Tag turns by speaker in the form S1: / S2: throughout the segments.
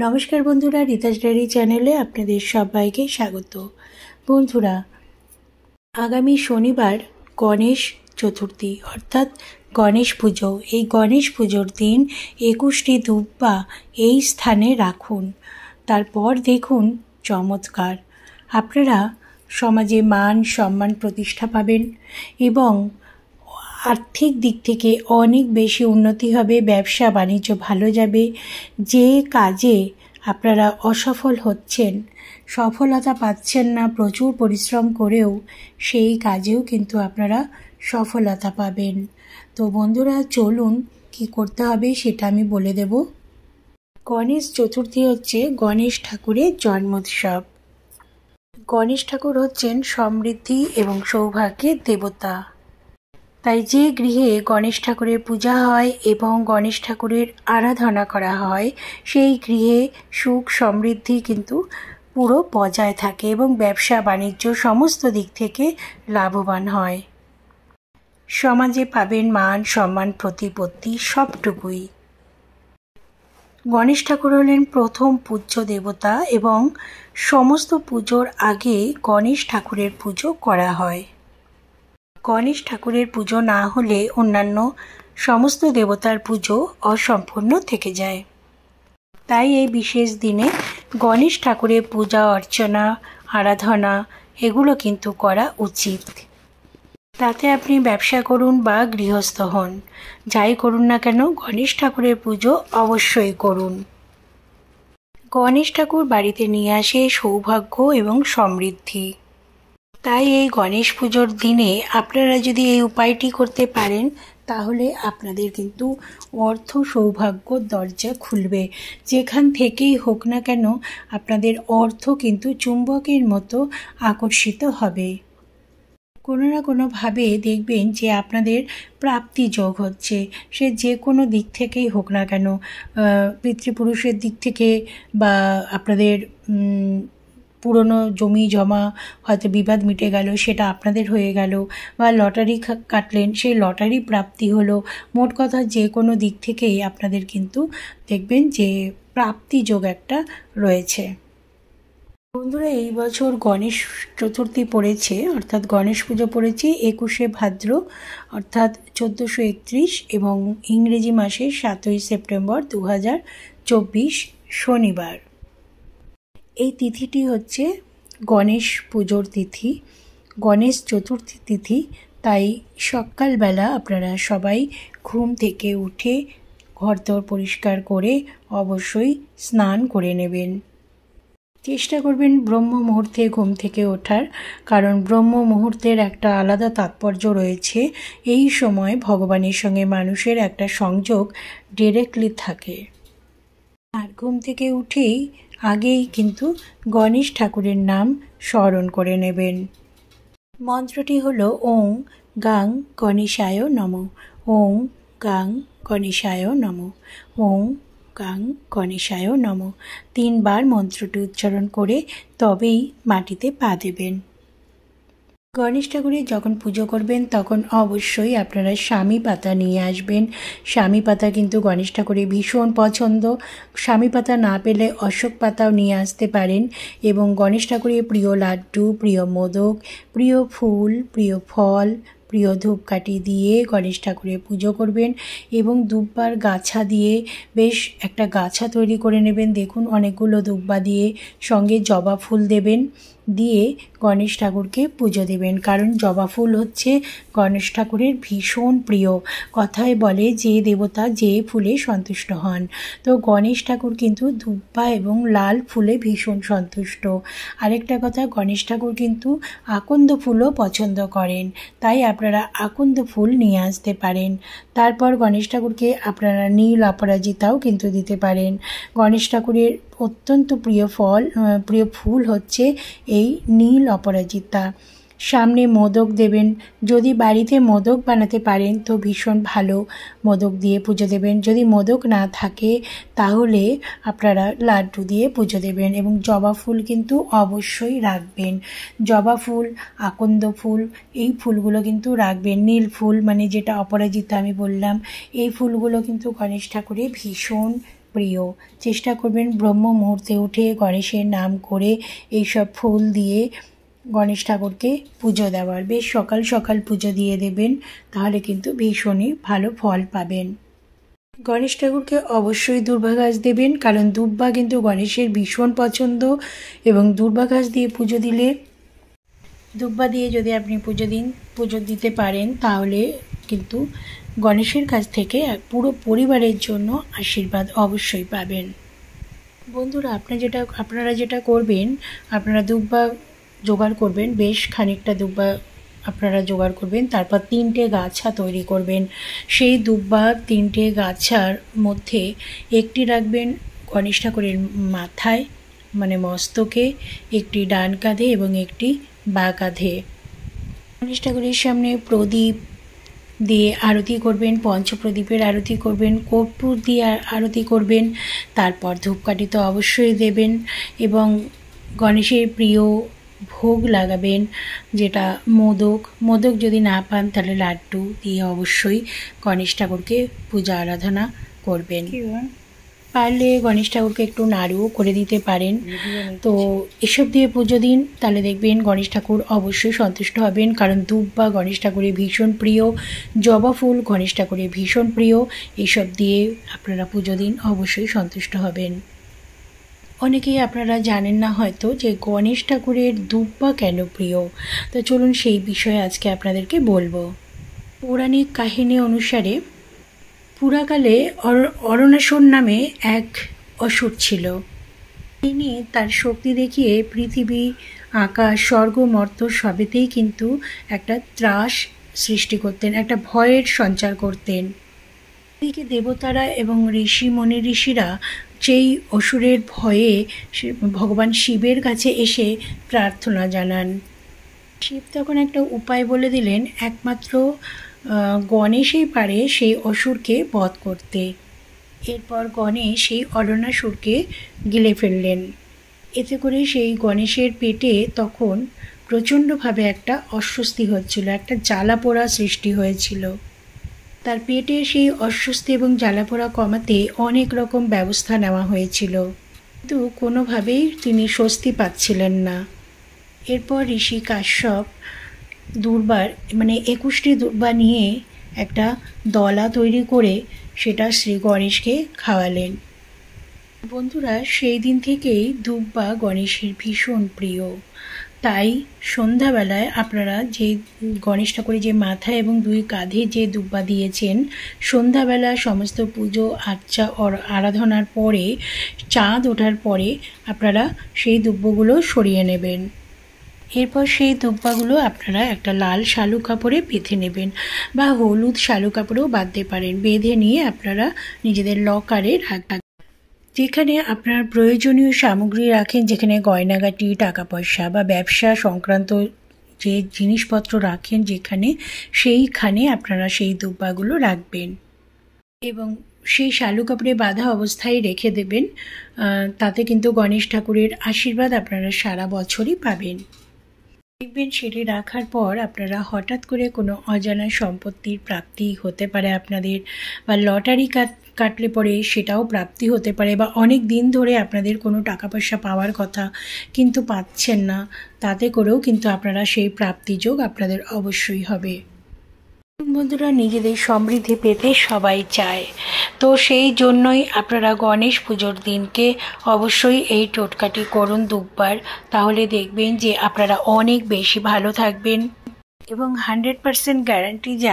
S1: নমস্কার বন্ধুরা, রিতাস ডায়েরি চ্যানেলে আপনাদের সবাইকে স্বাগত। বন্ধুরা, আগামী শনিবার গণেশ চতুর্থী অর্থাৎ গণেশ পুজো। এই গণেশ পুজোর দিন 21টি দুব্বা এই স্থানে রাখুন, তারপর দেখুন চমৎকার। আপনারা সমাজে মান সম্মান প্রতিষ্ঠা পাবেন এবং আর্থিক দিক থেকে অনেক বেশি উন্নতি হবে, ব্যবসা বাণিজ্য ভালো যাবে। যে কাজে আপনারা অসফল হচ্ছেন, সফলতা পাচ্ছেন না প্রচুর পরিশ্রম করেও, সেই কাজেও কিন্তু আপনারা সফলতা পাবেন। তো বন্ধুরা, চলুন কি করতে হবে সেটা আমি বলে দেব। গণেশ চতুর্থী হচ্ছে গণেশ ঠাকুরের জন্মোৎসব। গণেশ ঠাকুর হচ্ছেন সমৃদ্ধি এবং সৌভাগ্যের দেবতা। তাই যে গৃহে গণেশ ঠাকুরের পূজা হয় এবং গণেশ ঠাকুরের আরাধনা করা হয়, সেই গৃহে সুখ সমৃদ্ধি কিন্তু পুরো বজায় থাকে এবং ব্যবসা বাণিজ্য সমস্ত দিক থেকে লাভবান হয়। সমাজে পাবেন মান সম্মান প্রতিপত্তি সবটুকুই। গণেশ ঠাকুর হলেন প্রথম পূজ্য দেবতা এবং সমস্ত পুজোর আগে গণেশ ঠাকুরের পুজো করা হয়। গণেশ ঠাকুরের পুজো না হলে অন্যান্য সমস্ত দেবতার পুজো অসম্পূর্ণ থেকে যায়। তাই এই বিশেষ দিনে গণেশ ঠাকুরের পূজা অর্চনা আরাধনা এগুলো কিন্তু করা উচিত। তাতে আপনি ব্যবসা করুন বা গৃহস্থ হন, যাই করুন না কেন গণেশ ঠাকুরের পুজো অবশ্যই করুন। গণেশ ঠাকুর বাড়িতে নিয়ে আসে সৌভাগ্য এবং সমৃদ্ধি। তাই এই গণেশ পুজোর দিনে আপনারা যদি এই উপায়টি করতে পারেন, তাহলে আপনাদের কিন্তু অর্থ সৌভাগ্যর দরজা খুলবে। যেখান থেকেই হোক না কেন আপনাদের অর্থ কিন্তু চুম্বকের মতো আকর্ষিত হবে। কোনো না কোনোভাবে দেখবেন যে আপনাদের প্রাপ্তি যোগ হচ্ছে, সে যে কোনো দিক থেকেই হোক না কেন, পিতৃপুরুষের দিক থেকে বা আপনাদের পুরনো জমি জমা হয়তো বিবাদ মিটে গেল, সেটা আপনাদের হয়ে গেল, বা লটারি কাটলেন, সেই লটারি প্রাপ্তি হলো। মোট কথা যে কোনো দিক থেকেই আপনাদের কিন্তু দেখবেন যে প্রাপ্তি যোগ একটা রয়েছে। বন্ধুরা, এই বছর গণেশ চতুর্থী পড়েছে, অর্থাৎ গণেশ পুজো পড়েছে 21শে ভাদ্র অর্থাৎ 1431 এবং ইংরেজি মাসের 7ই সেপ্টেম্বর 2024 শনিবার। এই তিথিটি হচ্ছে গণেশ পুজোর তিথি, গণেশ চতুর্থী তিথি। তাই সকালবেলা আপনারা সবাই ঘুম থেকে উঠে ঘরদোর পরিষ্কার করে অবশ্যই স্নান করে নেবেন। চেষ্টা করবেন ব্রহ্ম মুহূর্তে ঘুম থেকে ওঠার, কারণ ব্রহ্ম মুহূর্তের একটা আলাদা তাৎপর্য রয়েছে। এই সময় ভগবানের সঙ্গে মানুষের একটা সংযোগ ডিরেক্টলি থাকে। আর ঘুম থেকে উঠেই আগেই কিন্তু গণেশ ঠাকুরের নাম স্মরণ করে নেবেন। মন্ত্রটি হলো ওং গাং গণেশায় নমঃ, ওং গাং গণেশায় নমঃ, ওং গাং গণেশায় নমঃ। 3 বার মন্ত্রটি উচ্চারণ করে তবেই মাটিতে পা দেবেন। গণেশ ঠাকুরের যখন পুজো করবেন তখন অবশ্যই আপনারা স্বামী পাতা নিয়ে আসবেন। স্বামী পাতা কিন্তু গণেশ ঠাকুরের ভীষণ পছন্দ। স্বামী পাতা না পেলে অশোক পাতাও নিয়ে আসতে পারেন। এবং গণেশ ঠাকুরের প্রিয় লাড্ডু, প্রিয় মোদক, প্রিয় ফুল, প্রিয় ফল, প্রিয় ধূপকাঠি দিয়ে গণেশ ঠাকুরের পুজো করবেন। এবং দুব্বার গাছা দিয়ে বেশ একটা গাছা তৈরি করে নেবেন। দেখুন অনেকগুলো দুব্বা দিয়ে সঙ্গে জবা ফুল দেবেন, দিয়ে গণেশ ঠাকুরকে পুজো দেবেন। কারণ জবা ফুল হচ্ছে গণেশ ঠাকুরের ভীষণ প্রিয়। কথায় বলে যে দেবতা যে ফুলে সন্তুষ্ট হন, তো গণেশ ঠাকুর কিন্তু দুব্বা এবং লাল ফুলে ভীষণ সন্তুষ্ট। আরেকটা কথা, গণেশ ঠাকুর কিন্তু আকন্দ ফুলও পছন্দ করেন, তাই আপনারা আকন্দ ফুল নিয়ে আসতে পারেন। তারপর গণেশ ঠাকুরকে আপনারা নীল অপরাজিতাও কিন্তু দিতে পারেন। গণেশ ঠাকুরের অত্যন্ত প্রিয় ফুল হচ্ছে এই নীল অপরাজিতা। সামনে মোদক দেবেন, যদি বাড়িতে মোদক বানাতে পারেন তো ভীষণ ভালো, মোদক দিয়ে পুজো দেবেন। যদি মোদক না থাকে তাহলে আপনারা লাড্ডু দিয়ে পুজো দেবেন। এবং জবা ফুল কিন্তু অবশ্যই রাখবেন। জবা ফুল, আকন্দ ফুল, এই ফুলগুলো কিন্তু রাখবেন। নীল ফুল মানে যেটা অপরাজিতা আমি বললাম, এই ফুলগুলো কিন্তু গণেশ ঠাকুরের ভীষণ প্রিয়। চেষ্টা করবেন ব্রহ্ম মুহূর্তে উঠে গণেশের নাম করে এইসব ফুল দিয়ে গণেশ ঠাকুরকে পুজো দেওয়ার। বেশ সকাল সকাল পুজো দিয়ে দেবেন, তাহলে কিন্তু ভীষণই ভালো ফল পাবেন। গণেশ ঠাকুরকে অবশ্যই দূর্বা ঘাস দেবেন, কারণ দুব্বা কিন্তু গণেশের ভীষণ পছন্দ। এবং দূর্বা ঘাস দিয়ে পুজো দিলে, দুব্বা দিয়ে যদি আপনি পুজো দিতে পারেন, তাহলে কিন্তু গণেশের কাছ থেকে পুরো পরিবারের জন্য আশীর্বাদ অবশ্যই পাবেন। বন্ধুরা, আপনারা যেটা করবেন, আপনারা দুব্বা জোগাড় করবেন, বেশ খানিকটা দুব্বা আপনারা জোগাড় করবেন। তারপর 3টে গাছা তৈরি করবেন। সেই দুব্বা 3টে গাছার মধ্যে একটি রাখবেন গণেশ ঠাকুরের মাথায়, মানে মস্তকে, একটি ডান কাঁধে এবং একটি বাঁ কাঁধে। গণেশ ঠাকুরের সামনে প্রদীপ দিয়ে আরতি করবেন, পঞ্চপ্রদীপের আরতি করবেন, কর্পূর দিয়ে আরতি করবেন। তারপর ধূপকাঠি তো অবশ্যই দেবেন এবং গণেশের প্রিয় ভোগ লাগাবেন, যেটা মোদক যদি না পান তাহলে লাড্ডু দিয়ে অবশ্যই গণেশ ঠাকুরকে পূজা আরাধনা করবেন। পারলে গণেশ ঠাকুরকে একটু নাড়ুও করে দিতে পারেন। তো এসব দিয়ে পুজো দিন, তাহলে দেখবেন গণেশ ঠাকুর অবশ্যই সন্তুষ্ট হবেন। কারণ দুব্বা গণেশ ঠাকুরের ভীষণ প্রিয়, জবা ফুল গণেশ ঠাকুরের ভীষণ প্রিয়। এইসব দিয়ে আপনারা পুজো দিন, অবশ্যই সন্তুষ্ট হবেন। অনেকেই আপনারা জানেন না হয়তো যে গণেশ ঠাকুরের দুব্বা কেন প্রিয়। তো চলুন সেই বিষয়ে আজকে আপনাদেরকে বলবো। পৌরাণিক কাহিনী অনুসারে পুরাকালে অরণাসুর নামে এক অসুর ছিল। তিনি তার শক্তি দেখিয়ে পৃথিবী, আকাশ, স্বর্গ, মর্ত্য সবেতেই কিন্তু একটা ত্রাস সৃষ্টি করতেন, একটা ভয়ের সঞ্চার করতেন। এদিকে দেবতারা এবং ঋষিরা সেই অসুরের ভয়ে ভগবান শিবের কাছে এসে প্রার্থনা জানান। শিব তখন একটা উপায় বলে দিলেন, একমাত্র গণেশই পারে সেই অসুরকে বধ করতে। এরপর গণেশ সেই অরণাসুরকে গিলে ফেললেন। এতে করে সেই গণেশের পেটে তখন প্রচণ্ডভাবে একটা অস্বস্তি হচ্ছিল, একটা জ্বালাপোড়া সৃষ্টি হয়েছিল। তার পেটে সেই অস্বস্তি এবং জ্বালাপোড়া কমাতে অনেক রকম ব্যবস্থা নেওয়া হয়েছিল, কিন্তু কোনোভাবেই তিনি স্বস্তি পাচ্ছিলেন না। এরপর ঋষি কাশ্যপ দুর্বার, মানে 21টি দুর্বা নিয়ে একটা দলা তৈরি করে সেটা শ্রী গণেশকে খাওয়ালেন। বন্ধুরা, সেই দিন থেকেই দুব্বা গণেশের ভীষণ প্রিয়। তাই সন্ধ্যাবেলায় আপনারা যে গণেশ ঠাকুরের যে মাথায় এবং 2 কাঁধে যে দুব্বা দিয়েছেন, সন্ধ্যাবেলা সমস্ত পুজো আর্চা আরাধনার পরে, চাঁদ ওঠার পরে আপনারা সেই দুব্বগুলো সরিয়ে নেবেন। এরপর সেই দুব্বাগুলো আপনারা একটা লাল শালু কাপড়ে বেঁধে নেবেন, বা হলুদ শালু কাপড়েও বাঁধতে পারেন। বেঁধে নিয়ে আপনারা নিজেদের লকারে রাখবেন, যেখানে আপনার প্রয়োজনীয় সামগ্রী রাখেন, যেখানে গয়নাগাটি, টাকা পয়সা বা ব্যবসা সংক্রান্ত যে জিনিসপত্র রাখেন যেখানে, সেইখানে আপনারা সেই দুব্বাগুলো রাখবেন এবং সেই শালু কাপড়ে বাঁধা অবস্থায় রেখে দেবেন। তাতে কিন্তু গণেশ ঠাকুরের আশীর্বাদ আপনারা সারা বছরই পাবেন। দেখবেন সেটি রাখার পর আপনারা হঠাৎ করে কোনো অজানা সম্পত্তির প্রাপ্তি হতে পারে আপনাদের, বা লটারি কাটলে পরে সেটাও প্রাপ্তি হতে পারে, বা অনেক দিন ধরে আপনাদের কোনো টাকা পয়সা পাওয়ার কথা কিন্তু পাচ্ছেন না, তাতে করেও কিন্তু আপনারা সেই প্রাপ্তিযোগ আপনাদের অবশ্যই হবে। বন্ধুরা, নিজেদের সমৃদ্ধি পেতে সবাই চায়, তো সেই জন্যই আপনারা গণেশ পুজোর দিনকে অবশ্যই এই টোটকাটি করুন দুব্বার। তাহলে দেখবেন যে আপনারা অনেক বেশি ভালো থাকবেন এবং 100% গ্যারান্টি যে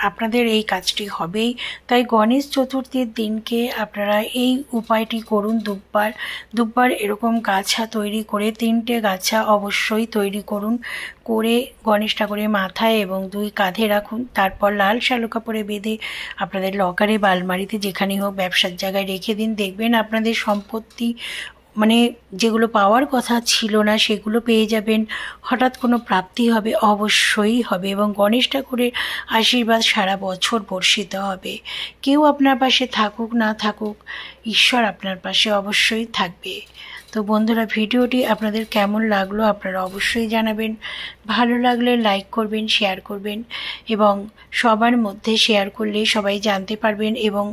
S1: আপনাদের এই কাজটি হবেই। তাই গণেশ চতুর্থীর দিনকে আপনারা এই উপায়টি করুন। দুব্বার এরকম গাছা তৈরি করে 3টে গাছা অবশ্যই তৈরি করুন, করে গণেশ ঠাকুরের মাথায় এবং 2 কাঁধে রাখুন। তারপর লাল শালু কাপড়ে বেঁধে আপনাদের লকারে বা আলমারিতে যেখানে হোক ব্যবসার জায়গায় রেখে দিন। দেখবেন আপনাদের সম্পত্তি, মানে যেগুলো পাওয়ার কথা ছিল না সেগুলো পেয়ে যাবেন। হঠাৎ কোনো প্রাপ্তি হবে, অবশ্যই হবে, এবং গণেশ ঠাকুরের আশীর্বাদ সারা বছর বর্ষিত হবে। কেউ আপনার পাশে থাকুক না থাকুক, ঈশ্বর আপনার পাশে অবশ্যই থাকবে। তো তো বন্ধুরা, ভিডিওটি আপনাদের কেমন লাগলো আপনারা অবশ্যই জানাবেন। ভালো লাগলে লাইক করবেন, শেয়ার করবেন এবং সবার মধ্যে শেয়ার করলে সবাই জানতে পারবেন এবং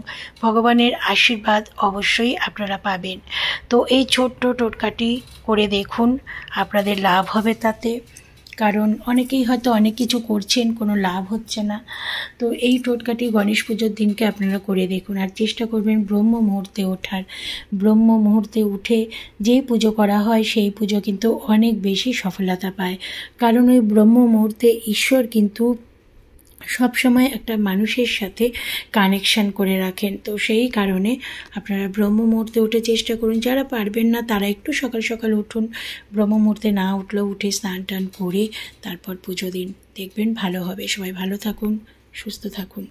S1: ভগবানের আশীর্বাদ অবশ্যই আপনারা পাবেন। তো এই ছোট্ট টোটকাটি করে দেখুন, আপনাদের লাভ হবে তাতে। কারণ অনেকেই হয়তো অনেক কিছু করছেন, কোনো লাভ হচ্ছে না। তো এই টোটকাটি গণেশ পুজোর দিনকে আপনারা করে দেখুন। আর চেষ্টা করবেন ব্রহ্ম মুহূর্তে ওঠার। ব্রহ্ম মুহূর্তে উঠে যে পুজো করা হয় সেই পুজো কিন্তু অনেক বেশি সফলতা পায়। কারণ ওই ব্রহ্ম মুহূর্তে ঈশ্বর কিন্তু সবসময় একটা মানুষের সাথে কানেকশান করে রাখেন। তো সেই কারণে আপনারা ব্রহ্ম মুহূর্তে উঠে চেষ্টা করুন। যারা পারবেন না তারা একটু সকাল সকাল উঠুন, ব্রহ্ম মুহূর্তে না উঠলেও উঠে স্নান টান করে তারপর পুজো দিন, দেখবেন ভালো হবে। সবাই ভালো থাকুন, সুস্থ থাকুন।